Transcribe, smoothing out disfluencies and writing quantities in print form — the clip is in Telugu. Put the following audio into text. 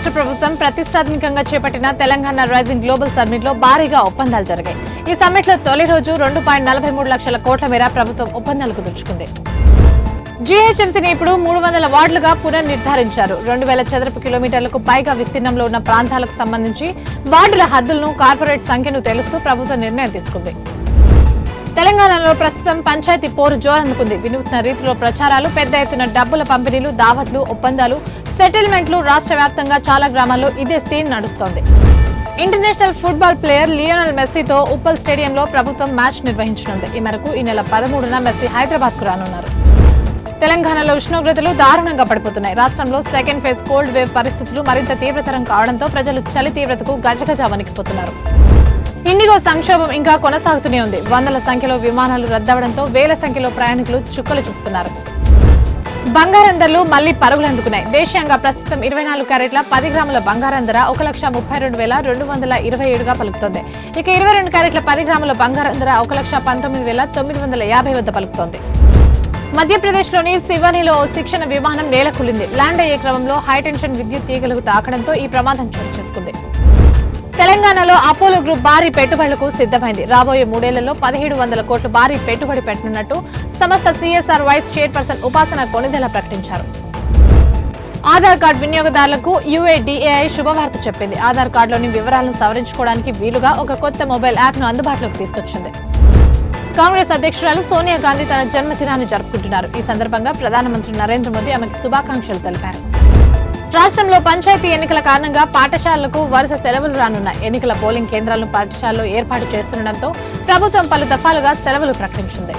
రాష్ట్ర ప్రభుత్వం ప్రతిష్టాత్మకంగా చేపట్టిన తెలంగాణ రైజింగ్ గ్లోబల్ సమ్మిట్ లో భారీగా ఒప్పందాలు జరిగాయి. ఈ సమ్మిట్ లో తొలి రోజు 2.43 లక్షల కోట్ల మేర ప్రభుత్వం ఒప్పందాలు కుదుర్చుకుంది. జీహెచ్ఎంసీని ఇప్పుడు 300 వార్డులుగా పునర్నిర్ధారించారు. 2000 చదరపు కిలోమీటర్లకు పైగా విస్తీర్ణంలో ఉన్న ప్రాంతాలకు సంబంధించి వార్డుల హద్దులను, కార్పొరేట్ సంఖ్యను తెలుస్తూ ప్రభుత్వం నిర్ణయం తీసుకుంది. తెలంగాణలో ప్రస్తుతం పంచాయతీ పోరు జోరందుకుంది. వినూత్న రీతిలో ప్రచారాలు, పెద్ద ఎత్తున డబ్బుల పంపిణీలు, దావత్లు, ఒప్పందాలు, సెటిల్మెంట్లు రాష్ట్ర వ్యాప్తంగా చాలా గ్రామాల్లో ఇదే స్థితి నడుస్తోంది. ఇంటర్నేషనల్ ఫుట్బాల్ ప్లేయర్ లియోనెల్ మెస్సీతో ఉప్పల్ స్టేడియంలో ప్రభుత్వం మ్యాచ్ నిర్వహించనుంది. ఈ మేరకు ఈ నెల 13న మెస్సీ హైదరాబాద్ కు రానున్నారు. తెలంగాణలో ఉష్ణోగ్రతలు దారుణంగా పడిపోతున్నాయి. రాష్ట్రంలో సెకండ్ ఫేజ్ కోల్డ్ వేవ్ పరిస్థితులు మరింత తీవ్రతరం కావడంతో ప్రజలు చలి తీవ్రతకు గజగజ వణికిపోతున్నారు. ఇండిగో సంక్షోభం ఇంకా కొనసాగుతూనే ఉంది. వందల సంఖ్యలో విమానాలు రద్దవడంతో వేల సంఖ్యలో ప్రయాణికులు చుక్కలు చూస్తున్నారు. బంగారం ధరలు మళ్లీ పరుగులందుకున్నాయి. దేశీయంగా ప్రస్తుతం 24 క్యారెట్ల 10 గ్రాముల బంగారం ధర 1,32,227గా పలుకుతోంది. ఇక 22 క్యారెట్ల 10 గ్రాముల బంగారం ధర 1,19,950 వద్ద పలుకుతోంది. మధ్యప్రదేశ్లోని సివానీలో శిక్షణ విమానం నేలకూలింది. ల్యాండ్ అయ్యే క్రమంలో హైటెన్షన్ విద్యుత్ తీగలకు తాకడంతో ఈ ప్రమాదం చోటు చేసుకుంది. తెలంగాణలో అపోలో గ్రూప్ భారీ పెట్టుబడులకు సిద్ధమైంది. రాబోయే 3 ఏళ్లలో 1700 కోట్లు భారీ పెట్టుబడి పెట్టనున్నట్టు సంస్థ సిఎస్ఆర్ వైస్ చైర్పర్సన్ ఉపాసన కొణిదెల ప్రకటించారు. ఆధార్ కార్డు వినియోగదారులకు యుఐడిఏఐ శుభవార్త చెప్పింది. ఆధార్ కార్డులోని వివరాలను సవరించుకోవడానికి వీలుగా ఒక కొత్త మొబైల్ యాప్ ను అందుబాటులోకి తీసుకొచ్చింది. కాంగ్రెస్ అధ్యక్షురాలు సోనియా గాంధీ తన జన్మదినాన్ని జరుపుకుంటున్నారు. ఈ సందర్భంగా ప్రధానమంత్రి నరేంద్ర మోదీ ఆమెకు శుభాకాంక్షలు తెలిపారు. రాష్ట్రంలో పంచాయతీ ఎన్నికల కారణంగా పాఠశాలలకు వరుస సెలవులు రానున్నాయి. ఎన్నికల పోలింగ్ కేంద్రాలను పాఠశాలలో ఏర్పాటు చేస్తుండటంతో ప్రభుత్వం పలు దఫాలుగా సెలవులు ప్రకటించింది.